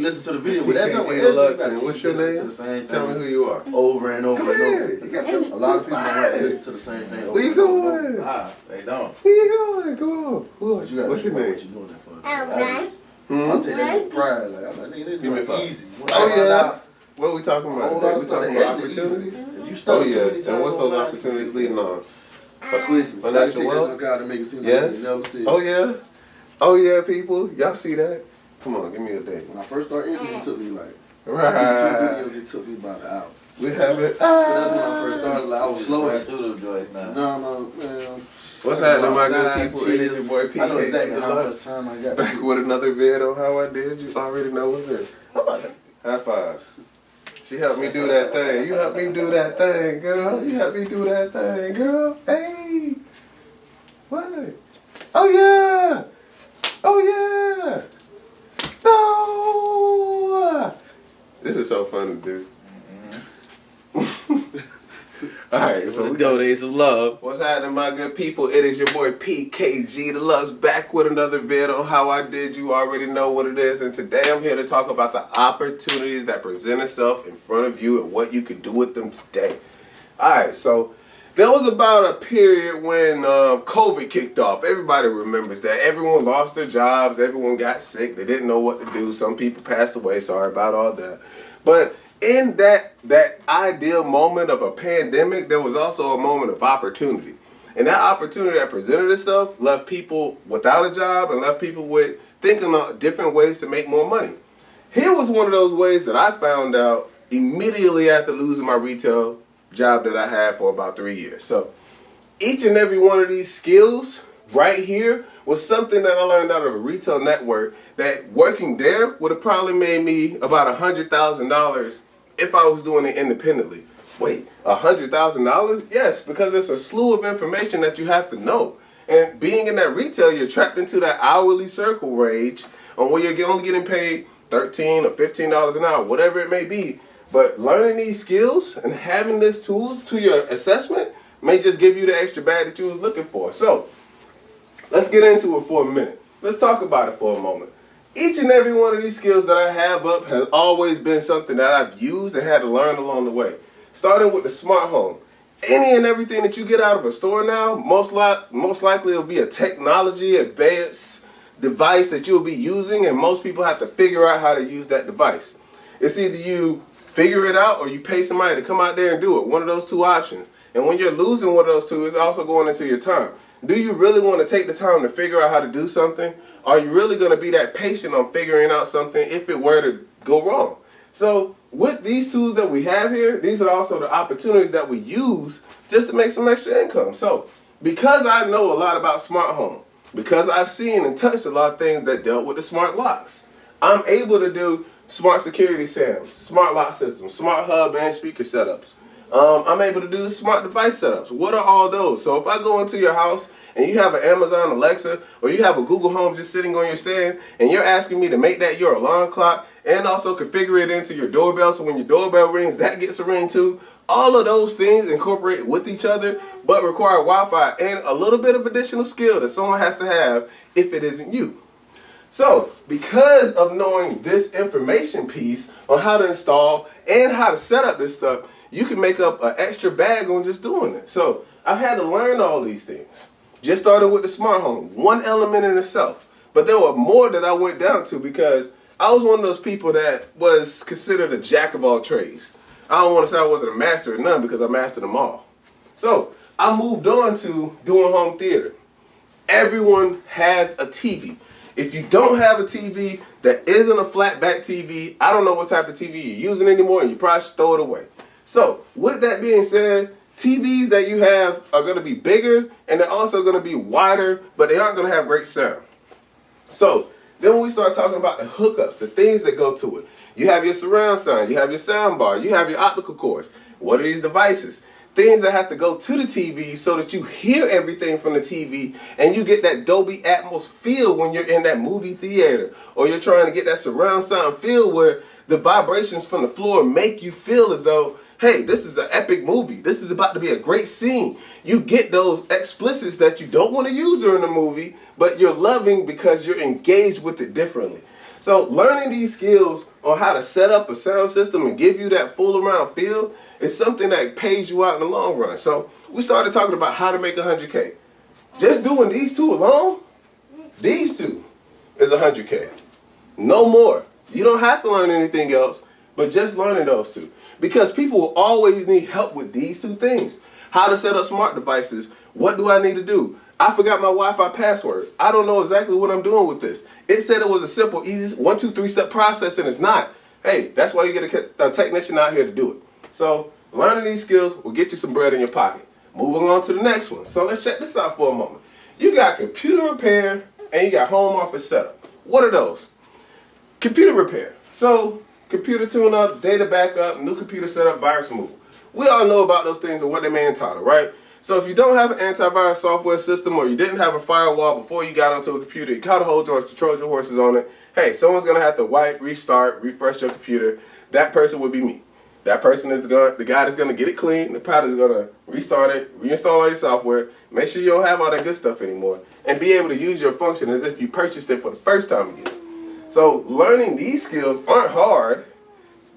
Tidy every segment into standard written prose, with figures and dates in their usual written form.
listen to the video. But that's what's your name? Tell me who you are. Over and over and over. You got a lot of people don't listen to the same thing. Where you going? They don't. Where you going? Go on. What's your name? What you doing that for? I'll take that with pride. Like, I'm like, nigga, this is easy. Oh yeah. What are we talking about? We talking about opportunities. Oh yeah. And what's those opportunities leading on? Financial wealth. Yes. Oh yeah. Oh yeah, people. Y'all see that? Come on, give me a day. When I first started interviewing, it took me like 2 videos. It took me about an hour. We have it. But that's when I first started. Like I was slow. No, man. What's happening, my good people? It is your boy PK. I know exactly how much time I got. Back with another vid on how I did. You already know what's it. How about that? High five. She helped me do that thing. You helped me do that thing, girl. You helped me do that thing, girl. Hey. What? Oh yeah. Oh yeah. No! This is so fun to do. Alright, so we donate some love. What's happening, my good people? It is your boy PKG the Loves back with another vid on how I did. You already know what it is. And today I'm here to talk about the opportunities that present itself in front of you and what you can do with them today. Alright, so there was about a period when COVID kicked off. Everybody remembers that. Everyone lost their jobs. Everyone got sick. They didn't know what to do. Some people passed away. Sorry about all that. But in that ideal moment of a pandemic, there was also a moment of opportunity. And that opportunity that presented itself left people without a job and left people with thinking of different ways to make more money. Here was one of those ways that I found out immediately after losing my retail job that I had for about 3 years. So each and every one of these skills right here was something that I learned out of a retail network that working there would have probably made me about $100,000 if I was doing it independently. Wait, $100,000? Yes, because it's a slew of information that you have to know. And being in that retail, you're trapped into that hourly circle range on where you're only getting paid $13 or $15 an hour, whatever it may be. But learning these skills and having these tools to your assessment may just give you the extra bag that you was looking for. So let's get into it for a minute. Let's talk about it for a moment. Each and every one of these skills that I have up has always been something that I've used and had to learn along the way. Starting with the smart home. Any and everything that you get out of a store now, most likely it'll be a technology advanced device that you'll be using, and most people have to figure out how to use that device. It's either you figure it out or you pay somebody to come out there and do it. One of those two options. And when you're losing one of those two, it's also going into your time. Do you really want to take the time to figure out how to do something? Are you really going to be that patient on figuring out something if it were to go wrong? So with these tools that we have here, these are also the opportunities that we use just to make some extra income. So because I know a lot about smart home, because I've seen and touched a lot of things that dealt with the smart locks, I'm able to do smart security SAMs, smart lock systems, smart hub and speaker setups. I'm able to do the smart device setups. What are all those? So if I go into your house and you have an Amazon Alexa or you have a Google Home just sitting on your stand and you're asking me to make that your alarm clock and also configure it into your doorbell so when your doorbell rings, that gets a ring too. All of those things incorporate with each other but require Wi-Fi and a little bit of additional skill that someone has to have if it isn't you. So, because of knowing this information piece on how to install and how to set up this stuff, you can make up an extra bag on just doing it. So, I've had to learn all these things. Just started with the smart home, one element in itself. But there were more that I went down to because I was one of those people that was considered a jack of all trades. I don't want to say I wasn't a master of none because I mastered them all. So, I moved on to doing home theater. Everyone has a TV. If you don't have a TV that isn't a flat back TV, I don't know what type of TV you're using anymore and you probably should throw it away. So with that being said, TVs that you have are going to be bigger and they're also going to be wider, but they aren't going to have great sound. So then when we start talking about the hookups, the things that go to it, you have your surround sound, you have your sound bar, you have your optical cords. What are these devices? things that have to go to the TV so that you hear everything from the TV and you get that Dolby Atmos feel when you're in that movie theater, or you're trying to get that surround sound feel where the vibrations from the floor make you feel as though, hey, this is an epic movie. This is about to be a great scene. You get those explicits that you don't want to use during the movie, but you're loving because you're engaged with it differently. So learning these skills on how to set up a sound system and give you that full around feel is something that pays you out in the long run. So we started talking about how to make 100K. Just doing these two alone, these two is 100K. No more. You don't have to learn anything else, but just learning those two. Because people will always need help with these two things. How to set up smart devices. What do I need to do? I forgot my Wi-Fi password. I don't know exactly what I'm doing with this. It said it was a simple, easy 1, 2, 3 step process, and it's not. Hey, that's why you get a technician out here to do it. So learning these skills will get you some bread in your pocket. Moving on to the next one. So let's check this out for a moment. You got computer repair and you got home office setup. What are those? Computer repair. So computer tune-up, data backup, new computer setup, virus removal. We all know about those things and what they may entitle, right? So if you don't have an antivirus software system, or you didn't have a firewall before you got onto a computer, you caught a hold yours, controlled your horses on it, hey, someone's going to have to wipe, restart, refresh your computer. That person would be me. That person is the guy that's going to get it clean. The pilot is going to restart it, reinstall all your software, make sure you don't have all that good stuff anymore, and be able to use your function as if you purchased it for the first time again. So learning these skills aren't hard.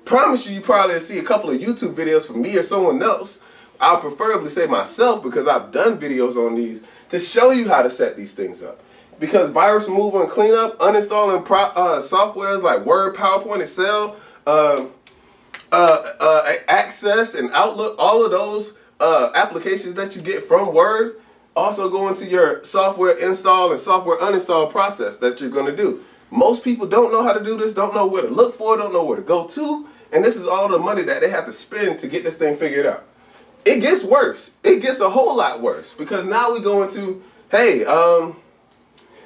Promise you probably will see a couple of YouTube videos from me or someone else. I'll preferably say myself, because I've done videos on these to show you how to set these things up. Because virus removal and cleanup, uninstalling softwares like Word, PowerPoint, Excel, Access and Outlook, all of those applications that you get from Word also go into your software install and software uninstall process that you're going to do. Most people don't know how to do this, don't know where to look for, don't know where to go to, and this is all the money that they have to spend to get this thing figured out. It gets worse. It gets a whole lot worse, because now we go into, hey,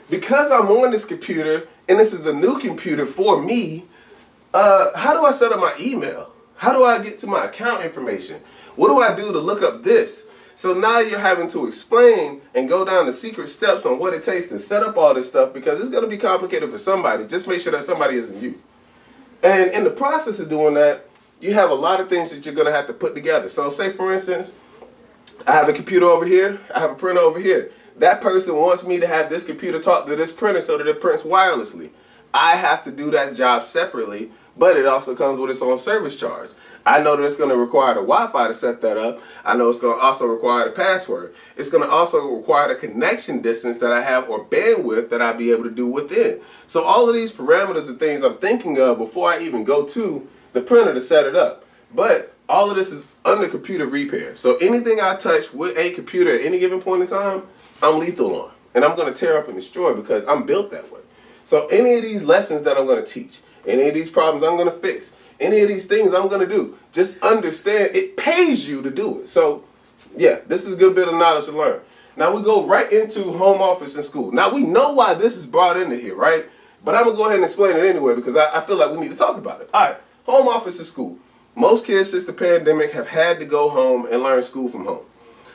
because I'm on this computer and this is a new computer for me, how do I set up my email? How do I get to my account information? What do I do to look up this? So now you're having to explain and go down the secret steps on what it takes to set up all this stuff, because it's going to be complicated for somebody. Just make sure that somebody isn't you. And in the process of doing that, you have a lot of things that you're going to have to put together. So say, for instance, I have a computer over here. I have a printer over here. That person wants me to have this computer talk to this printer so that it prints wirelessly. I have to do that job separately, but it also comes with its own service charge. I know that it's going to require the Wi-Fi to set that up. I know it's going to also require the password. It's going to also require the connection distance that I have, or bandwidth that I'll be able to do within. So all of these parameters are things I'm thinking of before I even go to the printer to set it up. But all of this is under computer repair. So anything I touch with a computer at any given point in time, I'm lethal on. And I'm going to tear up and destroy, because I'm built that way. So any of these lessons that I'm going to teach, any of these problems I'm going to fix, any of these things I'm going to do, just understand it pays you to do it. So yeah, this is a good bit of knowledge to learn. Now we go right into home office and school. Now we know why this is brought into here, right? But I'm going to go ahead and explain it anyway, because I feel like we need to talk about it. All right, home office and school. Most kids since the pandemic have had to go home and learn school from home.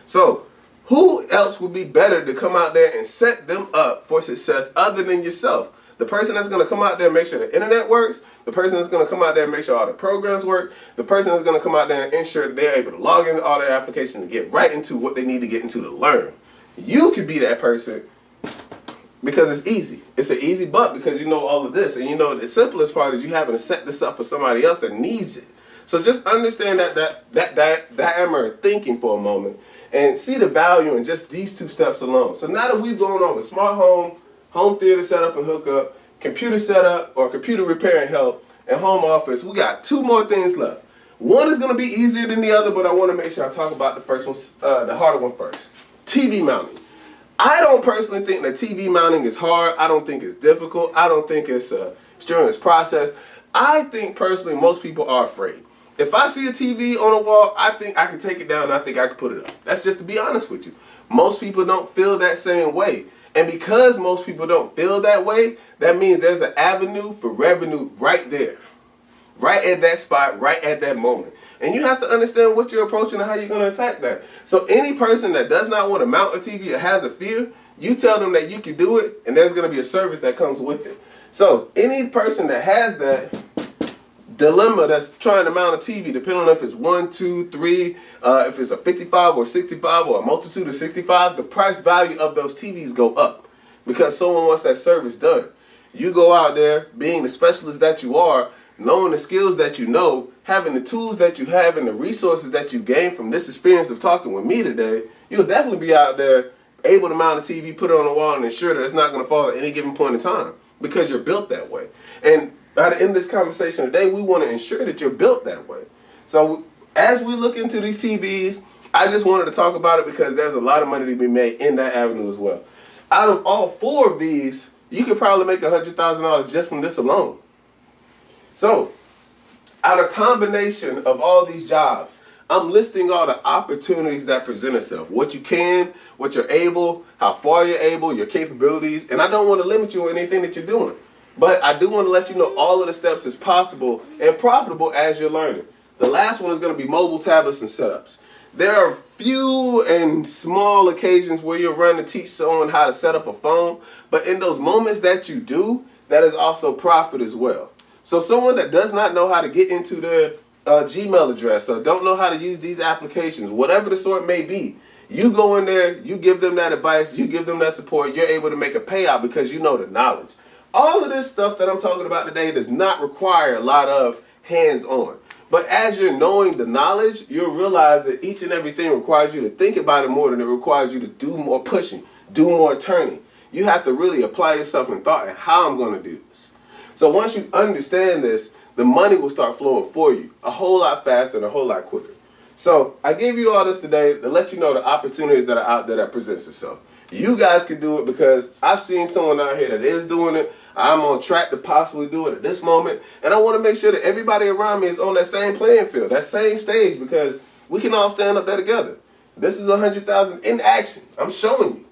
So who else would be better to come out there and set them up for success other than yourself? The person that's going to come out there and make sure the internet works, the person that's going to come out there and make sure all the programs work, the person that's going to come out there and ensure that they're able to log into all their applications and get right into what they need to get into to learn. You could be that person, because it's easy. It's an easy buck, because you know all of this. And you know the simplest part is you having to set this up for somebody else that needs it. So just understand that diameter of thinking for a moment and see the value in just these two steps alone. So now that we've gone over smart home theater setup and hookup, computer setup or computer repair and help, and home office, we got two more things left. One is going to be easier than the other, but I want to make sure I talk about the first one, the harder one first. TV mounting. I don't personally think that TV mounting is hard. I don't think it's difficult. I don't think it's a strenuous process. I think personally most people are afraid. If I see a TV on a wall, I think I can take it down and I think I can put it up. That's just to be honest with you. Most people don't feel that same way. And because most people don't feel that way, that means there's an avenue for revenue right there. Right at that spot, right at that moment. And you have to understand what you're approaching and how you're going to attack that. So any person that does not want to mount a TV or has a fear, you tell them that you can do it, and there's going to be a service that comes with it. So any person that has that dilemma that's trying to mount a TV, depending on if it's 1, 2, 3, if it's a 55 or 65 or a multitude of 65, the price value of those TVs go up because someone wants that service done. You go out there being the specialist that you are, knowing the skills that you know, having the tools that you have and the resources that you gain from this experience of talking with me today, you'll definitely be out there able to mount a TV, put it on the wall, and ensure that it's not going to fall at any given point in time because you're built that way. And by the end of this conversation today, we want to ensure that you're built that way. So as we look into these TVs, I just wanted to talk about it because there's a lot of money to be made in that avenue as well. Out of all 4 of these, you could probably make $100,000 just from this alone. So, out of combination of all these jobs, I'm listing all the opportunities that present itself. What you can, what you're able, how far you're able, your capabilities. And I don't want to limit you on anything that you're doing. But I do want to let you know all of the steps is possible and profitable as you're learning. The last one is going to be mobile tablets and setups. There are few and small occasions where you're running to teach someone how to set up a phone. But in those moments that you do, that is also profit as well. So someone that does not know how to get into their Gmail address or don't know how to use these applications, whatever the sort may be, you go in there, you give them that advice, you give them that support, you're able to make a payout because you know the knowledge. All of this stuff that I'm talking about today does not require a lot of hands-on. But as you're knowing the knowledge, you'll realize that each and everything requires you to think about it more than it requires you to do more pushing, do more turning. You have to really apply yourself in thought and how I'm going to do this. So once you understand this, the money will start flowing for you a whole lot faster and a whole lot quicker. So I gave you all this today to let you know the opportunities that are out there that presents itself. You guys can do it because I've seen someone out here that is doing it. I'm on track to possibly do it at this moment. And I want to make sure that everybody around me is on that same playing field, that same stage, because we can all stand up there together. This is 100,000 in action. I'm showing you.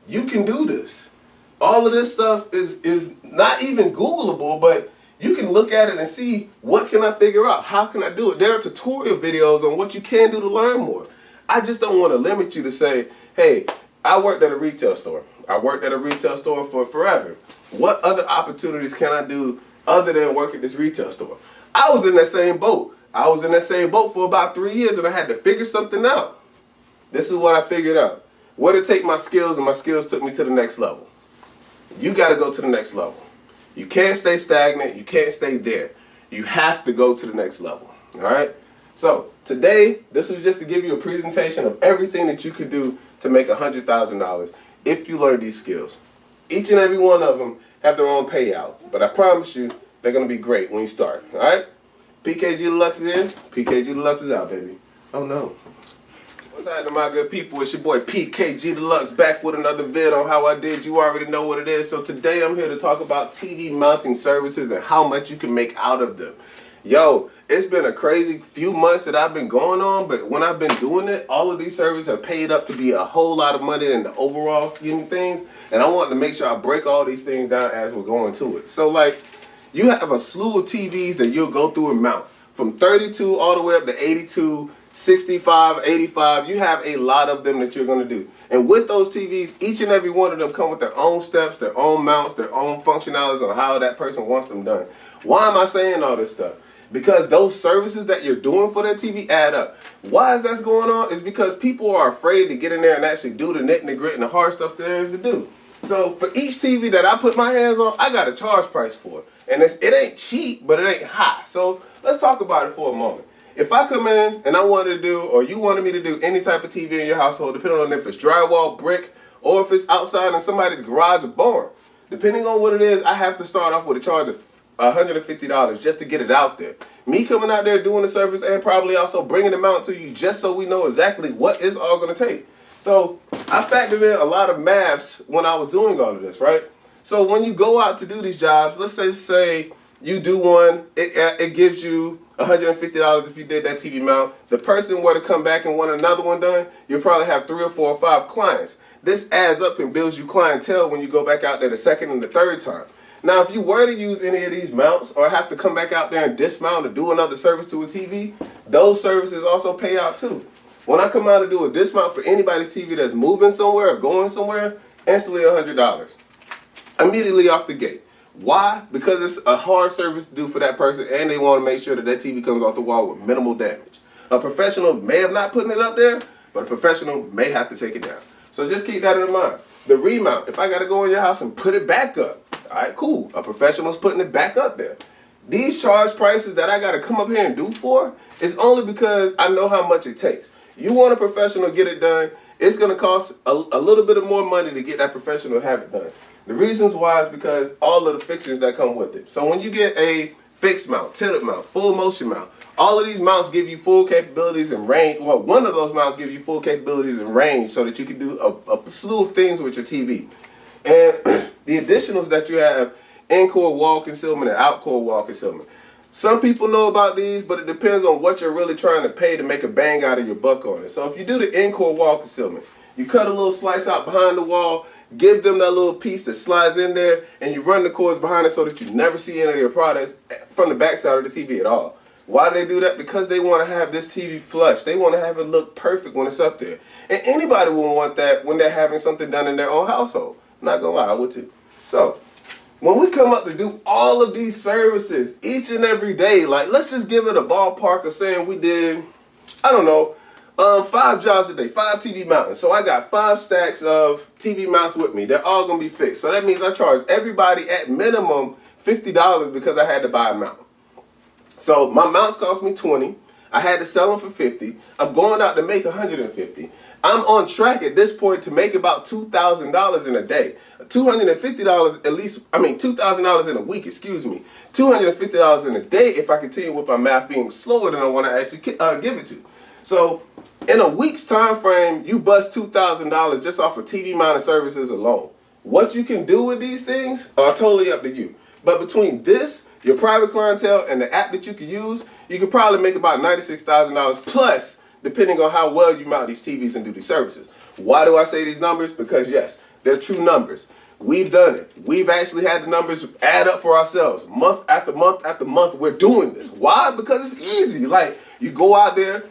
You can do this. All of this stuff is not even Googleable, but you can look at it and see, what can I figure out? How can I do it? There are tutorial videos on what you can do to learn more. I just don't want to limit you to say, hey, I worked at a retail store. I worked at a retail store for forever. What other opportunities can I do other than work at this retail store? I was in that same boat. I was in that same boat for about 3 years and I had to figure something out. This is what I figured out. Where to take my skills, and my skills took me to the next level. You got to go to the next level. You can't stay stagnant. You can't stay there. You have to go to the next level. All right? So today, this was just to give you a presentation of everything that you could do to make $100,000 if you learn these skills. Each and every one of them have their own payout. But I promise you, they're going to be great when you start. All right? PKG Deluxe is in. PKG Deluxe is out, baby. Oh, no. What's happening, my good people? It's your boy PKG Deluxe back with another vid on how I did. You already know what it is. So today I'm here to talk about TV mounting services and how much you can make out of them. Yo, it's been a crazy few months that I've been going on, but when I've been doing it, all of these services have paid up to be a whole lot of money in the overall scheme of things. And I want to make sure I break all these things down as we're going to it. So like, you have a slew of TVs that you'll go through and mount. From 32 all the way up to 82, 65, 85, you have a lot of them that you're going to do. And with those TVs, each and every one of them come with their own steps, their own mounts, their own functionalities on how that person wants them done. Why am I saying all this stuff? Because those services that you're doing for that TV add up. Why is that going on? It's because people are afraid to get in there and actually do the nit and the grit and the hard stuff there is to do. So for each TV that I put my hands on, I got a charge price for it. And it ain't cheap, but it ain't high. So let's talk about it for a moment. If I come in and I wanted to do, or you wanted me to do any type of TV in your household, depending on if it's drywall, brick, or if it's outside in somebody's garage or barn, depending on what it is, I have to start off with a charge of $150 just to get it out there. Me coming out there doing the service and probably also bringing them out to you just so we know exactly what it's all going to take. So I factored in a lot of maths when I was doing all of this, right? So when you go out to do these jobs, let's say you do one, it gives you $150 if you did that TV mount. The person were to come back and want another one done, you'll probably have 3 or 4 or 5 clients. This adds up and builds you clientele when you go back out there the second and the third time. Now, if you were to use any of these mounts or have to come back out there and dismount or do another service to a TV, those services also pay out too. When I come out and do a dismount for anybody's TV that's moving somewhere or going somewhere, instantly $100. Immediately off the gate. Why? Because it's a hard service to do for that person, and they want to make sure that that TV comes off the wall with minimal damage. A professional may have not put it up there, but a professional may have to take it down. So just keep that in mind. The remount, if I got to go in your house and put it back up, all right, cool. A professional's putting it back up there. These charge prices that I got to come up here and do for is only because I know how much it takes. You want a professional to get it done, it's going to cost a little bit of more money to get that professional to have it done. The reasons why is because all of the fixings that come with it. So when you get a fixed mount, tilted mount, full motion mount, all of these mounts give you full capabilities and range. Well, one of those mounts give you full capabilities and range so that you can do a slew of things with your TV. And the additionals that you have, in-core wall concealment and out-core wall concealment. Some people know about these, but it depends on what you're really trying to pay to make a bang out of your buck on it. So if you do the in-core wall concealment, you cut a little slice out behind the wall, give them that little piece that slides in there, and you run the cords behind it so that you never see any of their products from the backside of the TV at all. Why do they do that? Because they want to have this TV flush. They want to have it look perfect when it's up there. And anybody will want that when they're having something done in their own household. I'm not going to lie, I would too. So, when we come up to do all of these services each and every day, like let's just give it a ballpark of saying we did, I don't know, 5 jobs a day, 5 TV mounts. So I got 5 stacks of TV mounts with me. They're all going to be fixed. So that means I charge everybody at minimum $50 because I had to buy a mount. So my mounts cost me $20. I had to sell them for $50. I'm going out to make $150. I'm on track at this point to make about $2,000 in a day. $250 at least, $2,000 in a week, excuse me. $250 in a day if I continue with my math being slower than I want to actually give it to. So in a week's time frame, you bust $2,000 just off of TV mounted services alone. What you can do with these things are totally up to you. But between this, your private clientele, and the app that you can use, you could probably make about $96,000 plus, depending on how well you mount these TVs and do these services. Why do I say these numbers? Because yes, they're true numbers. We've done it. We've actually had the numbers add up for ourselves. Month after month after month, we're doing this. Why? Because it's easy. Like, you go out there,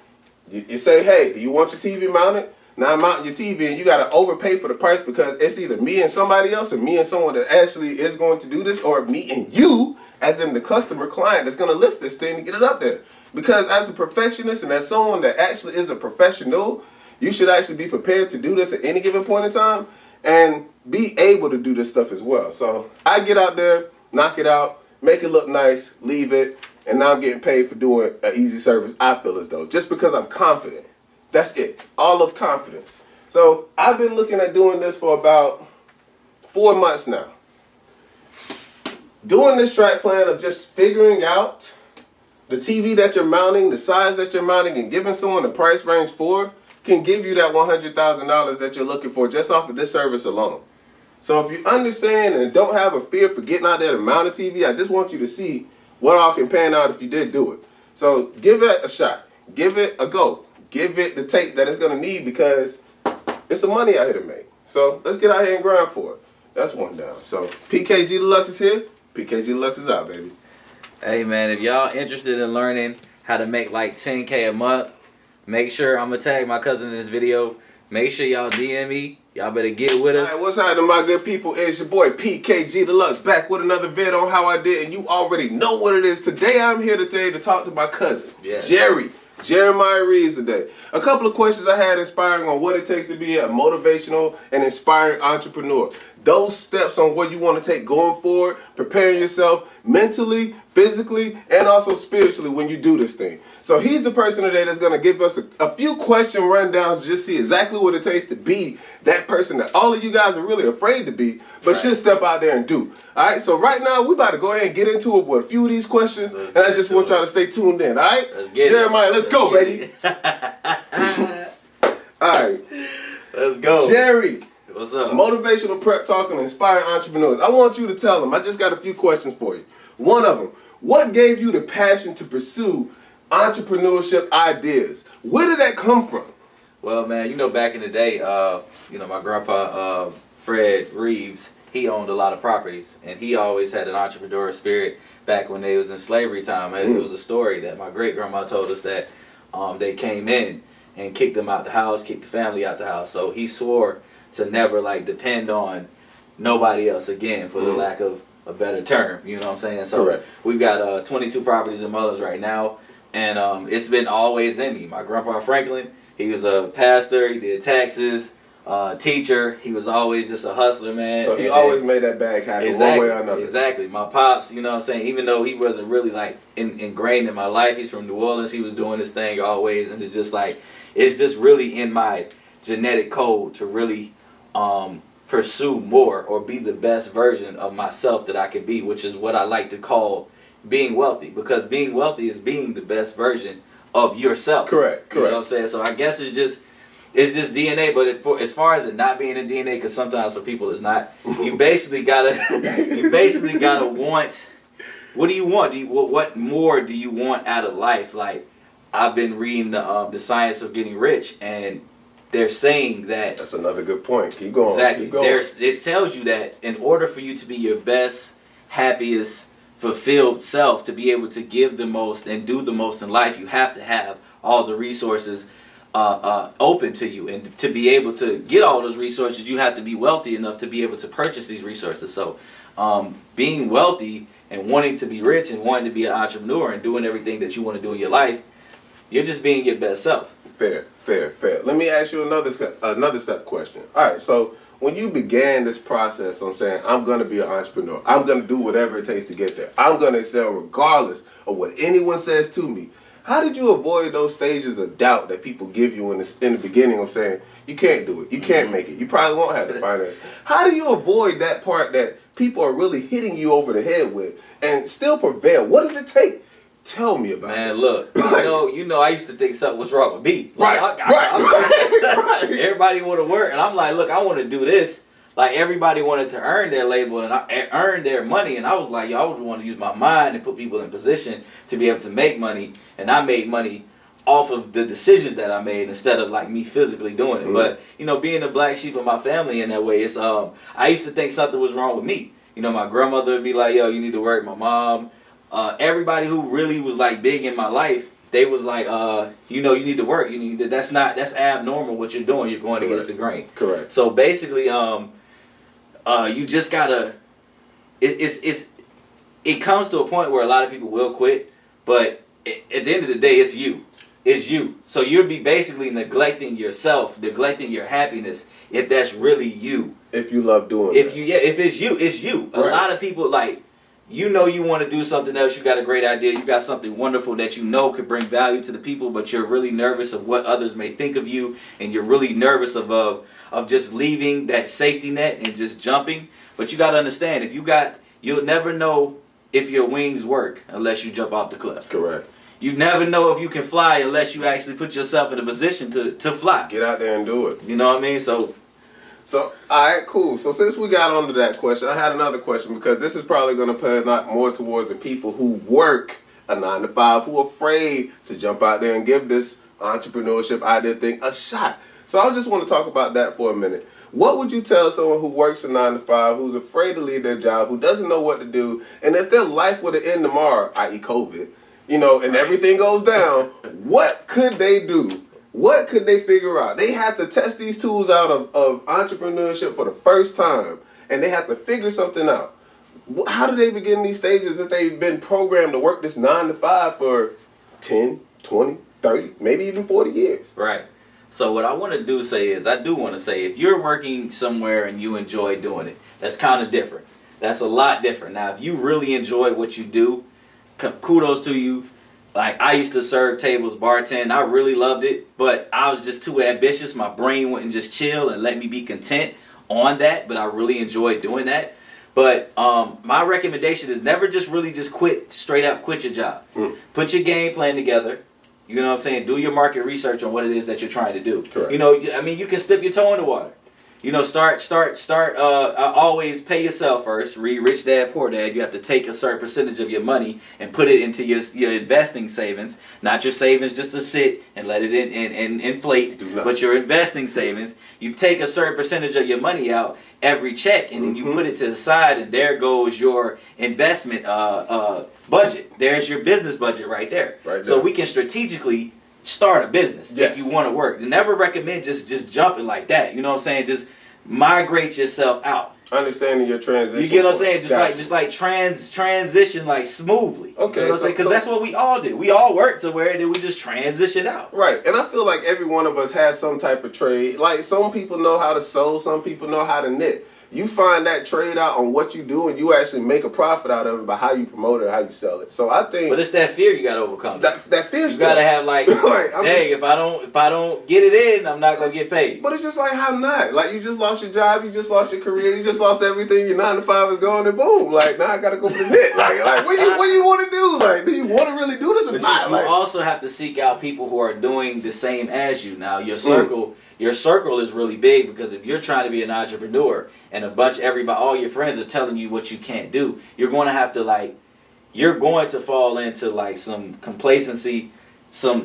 you say, hey, do you want your TV mounted? Now I'm mounting your TV and you got to overpay for the price because it's either me and somebody else or me and someone that actually is going to do this, or me and you, as in the customer client, that's going to lift this thing and get it up there. Because as a perfectionist and as someone that actually is a professional, you should actually be prepared to do this at any given point in time and be able to do this stuff as well. So I get out there, knock it out, make it look nice, leave it, and now I'm getting paid for doing an easy service, I feel as though, just because I'm confident. That's it. All of confidence. So I've been looking at doing this for about 4 months now. Doing this track plan of just figuring out the TV that you're mounting, the size that you're mounting, and giving someone a price range for can give you that $100,000 that you're looking for just off of this service alone. So if you understand and don't have a fear for getting out there to mount a TV, I just want you to see what all can pan out if you did do it. So give it a shot. Give it a go. Give it the take that it's going to need because it's some money out here to make. So let's get out here and grind for it. That's one down. So PKG Deluxe is here. PKG Deluxe is out, baby. Hey, man, if y'all interested in learning how to make like $10K a month, make sure I'm going to tag my cousin in this video. Make sure y'all DM me. Y'all better get with us. All right, what's happening, my good people? It's your boy PKG Deluxe back with another vid on how I did, and you already know what it is. Today I'm here today to talk to my cousin, Yes. Jeremiah Reeves today. A couple of questions I had inspiring on what it takes to be a motivational and inspiring entrepreneur. Those steps on what you want to take going forward, preparing yourself mentally, physically, and also spiritually when you do this thing. So he's the person today that's going to give us a few question rundowns to just see exactly what it takes to be that person that all of you guys are really afraid to be, but should step out there and do. All right, so right now we about to go ahead and get into it with a few of these questions, and I just want y'all to stay tuned in, all right? Jeremiah, let's go, baby. All right. Let's go. Jerry. What's up? Motivational prep talk and inspiring entrepreneurs. I want you to tell them, I just got a few questions for you. One of them, what gave you the passion to pursue entrepreneurship ideas? Where did that come from? Well, man, back in the day, my grandpa, Fred Reeves, he owned a lot of properties, and he always had an entrepreneurial spirit back when they was in slavery time. It was a story that my great grandma told us that they came in and kicked him out the house, kicked the family out the house. So he swore to never like depend on nobody else again, for the lack of a better term. You know what I'm saying? So Correct. we've got 22 properties in Mullins right now, and it's been always in me. My grandpa Franklin, he was a pastor, he did taxes, teacher. He was always just a hustler, man. So he always made that bag happen one way or another. Exactly. My pops, you know what I'm saying, even though he wasn't really like ingrained in my life, he's from New Orleans, he was doing his thing always, and it's just like, it's just really in my genetic code to really pursue more or be the best version of myself that I can be, which is what I like to call being wealthy, because being wealthy is being the best version of yourself. Correct. You know what I'm saying? So I guess it's just DNA, but as far as it not being in DNA, because sometimes for people it's not. You basically gotta want. What do you want? What more do you want out of life? Like, I've been reading the Science of Getting Rich, and they're saying that that's another good point. Keep going. Exactly. Keep going. It tells you that in order for you to be your best, happiest, fulfilled self, to be able to give the most and do the most in life, you have to have all the resources open to you, and to be able to get all those resources, you have to be wealthy enough to be able to purchase these resources. So being wealthy and wanting to be rich and wanting to be an entrepreneur and doing everything that you want to do in your life, you're just being your best self. Fair. Let me ask you another step question. All right, so when you began this process, I'm saying, I'm going to be an entrepreneur. I'm going to do whatever it takes to get there. I'm going to excel regardless of what anyone says to me. How did you avoid those stages of doubt that people give you in the beginning of saying, you can't do it, you can't make it, you probably won't have the finance? How do you avoid that part that people are really hitting you over the head with and still prevail? What does it take? Tell me about it. Man, look, you know, I used to think something was wrong with me. Right. Everybody want to work, and I'm like, look, I want to do this. Like, everybody wanted to earn their label and earn their money, and I was like, yo, I always want to use my mind and put people in position to be able to make money, and I made money off of the decisions that I made instead of like me physically doing it. But you know, being the black sheep of my family in that way, it's I used to think something was wrong with me. You know, my grandmother would be like, yo, you need to work. My mom, everybody who really was like big in my life, they was like, you know, you need to work. That's abnormal what you're doing. You're going against the grain. Correct. So basically, you just gotta. It comes to a point where a lot of people will quit, but at the end of the day, it's you. It's you. So you'll be basically neglecting yourself, neglecting your happiness, if that's really you. If you love doing it. If it's you, it's you. Right. A lot of people, like, you know, you want to do something else, you got a great idea, you got something wonderful that you know could bring value to the people, but you're really nervous of what others may think of you, and you're really nervous of just leaving that safety net and just jumping. But you got to understand, you'll never know if your wings work unless you jump off the cliff. Correct. You never know if you can fly unless you actually put yourself in a position to fly. Get out there and do it. You know what I mean? So, all right, cool. So since we got onto that question, I had another question, because this is probably going to play a lot more towards the people who work a 9-to-5, who are afraid to jump out there and give this entrepreneurship idea thing a shot. So I just want to talk about that for a minute. What would you tell someone who works a 9-to-5, who's afraid to leave their job, who doesn't know what to do, and if their life were to end tomorrow, i.e. COVID, you know, and everything goes down, what could they do? What could they figure out? They have to test these tools out of entrepreneurship for the first time, and they have to figure something out. How do they begin these stages if they've been programmed to work this 9-to-5 for 10, 20, 30, maybe even 40 years? right. So what I want to do say is, I do want to say, if you're working somewhere and you enjoy doing it, that's kind of different. That's a lot different. Now, if you really enjoy what you do, kudos to you. Like, I used to serve tables, bartend. I really loved it, but I was just too ambitious. My brain wouldn't just chill and let me be content on that, but I really enjoyed doing that. But my recommendation is never just straight up quit your job. Put your game plan together. You know what I'm saying? Do your market research on what it is that you're trying to do. Correct. You know, I mean, you can dip your toe in the water. You know, always pay yourself first. Read Rich Dad Poor Dad. You have to take a certain percentage of your money and put it into your investing savings. Not your savings just to sit and let it inflate, but your investing savings. You take a certain percentage of your money out every check, and then you put it to the side, and there goes your investment budget. There's your business budget right there. So we can strategically start a business if you want to work. Never recommend just jumping like that. You know what I'm saying? Just migrate yourself out. Understanding your transition. You get what I'm saying? Just like transition like smoothly. Okay. You know what I'm saying? Because that's what we all do. We all work to where then we just transition out. Right. And I feel like every one of us has some type of trade. Like some people know how to sew, some people know how to knit. You find that trade out on what you do, and you actually make a profit out of it by how you promote it, how you sell it. So I think, but it's that fear you got to overcome. That fear. You got to have like, dang, if I don't get it in, I'm not gonna get paid. But it's just like, how not? Like you just lost your job, you just lost your career, you just lost everything. Your 9 to 5 is gone, and boom. Like now I gotta go for the knit. Like what do you want to do? Like do you want to really do this or but not? You also have to seek out people who are doing the same as you. Now your circle. Your circle is really big because if you're trying to be an entrepreneur and all your friends are telling you what you can't do, you're going to have to you're going to fall into like some complacency, some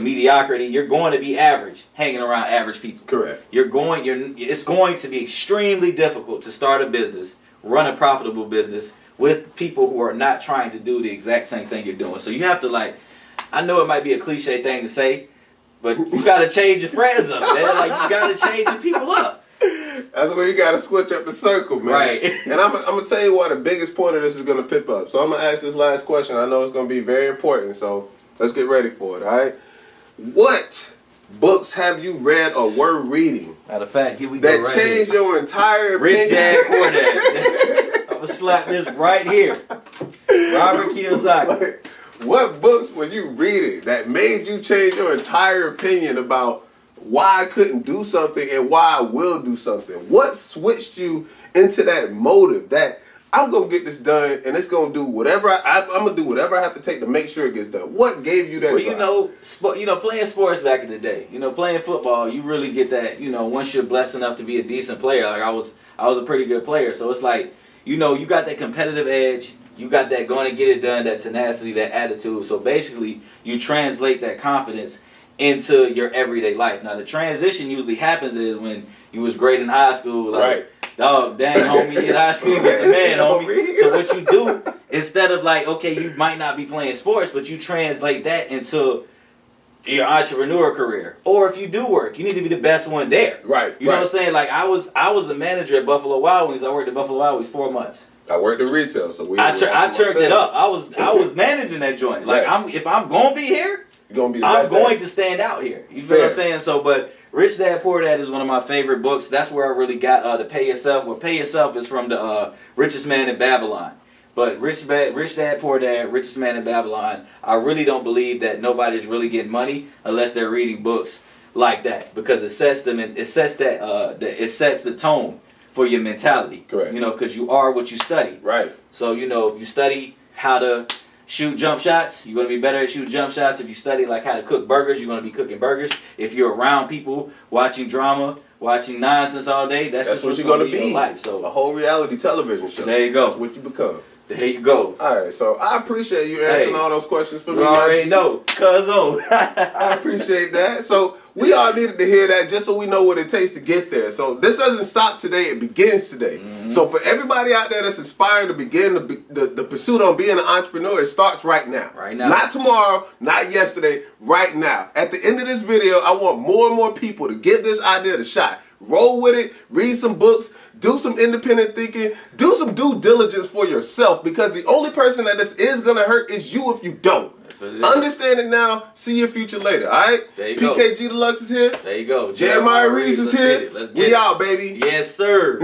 mediocrity. You're going to be average, hanging around average people. Correct. It's going to be extremely difficult to start a business, run a profitable business with people who are not trying to do the exact same thing you're doing. So you have to I know it might be a cliche thing to say, but you gotta change your friends up, man. Like you gotta change your people up. That's where you gotta switch up the circle, man. Right. And I'm gonna tell you why the biggest point of this is gonna pip up. So I'm gonna ask this last question. I know it's gonna be very important. So let's get ready for it. All right. What books have you read or were reading? Matter of fact, here we go. That changed your entire opinion. Rich Dad Poor Dad. I'm gonna slap this right here. Robert Kiyosaki. What books were you reading that made you change your entire opinion about why I couldn't do something and why I will do something? What switched you into that motive that I'm going to get this done and it's going to do whatever I'm going to do whatever I have to take to make sure it gets done? What gave you that drive? Playing sports back in the day, playing football, you really get that, once you're blessed enough to be a decent player. Like I was a pretty good player. So it's like, you got that competitive edge. You got that going to get it done, that tenacity, that attitude. So basically, you translate that confidence into your everyday life. Now, the transition usually happens is when you was great in high school. Like, dog, dang, homie, in high school, you was the man, homie. So what you do, instead of okay, you might not be playing sports, but you translate that into your entrepreneur career. Or if you do work, you need to be the best one there. Right. You know what I'm saying? Like, I was a manager at Buffalo Wild Wings. I worked at Buffalo Wild Wings 4 months. I worked in retail, so I turned it up. I was managing that joint. Like if I'm gonna be here, I'm going to stand out here. You feel what I'm saying? So, but Rich Dad Poor Dad is one of my favorite books. That's where I really got the Pay Yourself. Well, Pay Yourself is from the Richest Man in Babylon. But Rich Dad Poor Dad, Richest Man in Babylon. I really don't believe that nobody's really getting money unless they're reading books like that, because it sets them and it sets the tone for your mentality. Correct. Because you are what you study. Right. So, if you study how to shoot jump shots, you're going to be better at shooting jump shots. If you study how to cook burgers, you're going to be cooking burgers. If you're around people watching drama, watching nonsense all day, that's just what you're going to be. Your life. So a whole reality television show. There you go. That's what you become. There you go. All right, so I appreciate you answering all those questions for me. You already know, cuzzo. I appreciate that. So we all needed to hear that just so we know what it takes to get there. So this doesn't stop today; it begins today. Mm-hmm. So for everybody out there that's inspired to begin the pursuit on being an entrepreneur, it starts right now. Right now. Not tomorrow, not yesterday. Right now. At the end of this video, I want more and more people to give this idea a shot. Roll with it. Read some books. Do some independent thinking. Do some due diligence for yourself, because the only person that this is going to hurt is you if you don't. Understand it now. See your future later. All right? There you PKG Deluxe is here. There you go. Jeremiah Reeves is here. Let's get it. We out, baby. Yes, sir.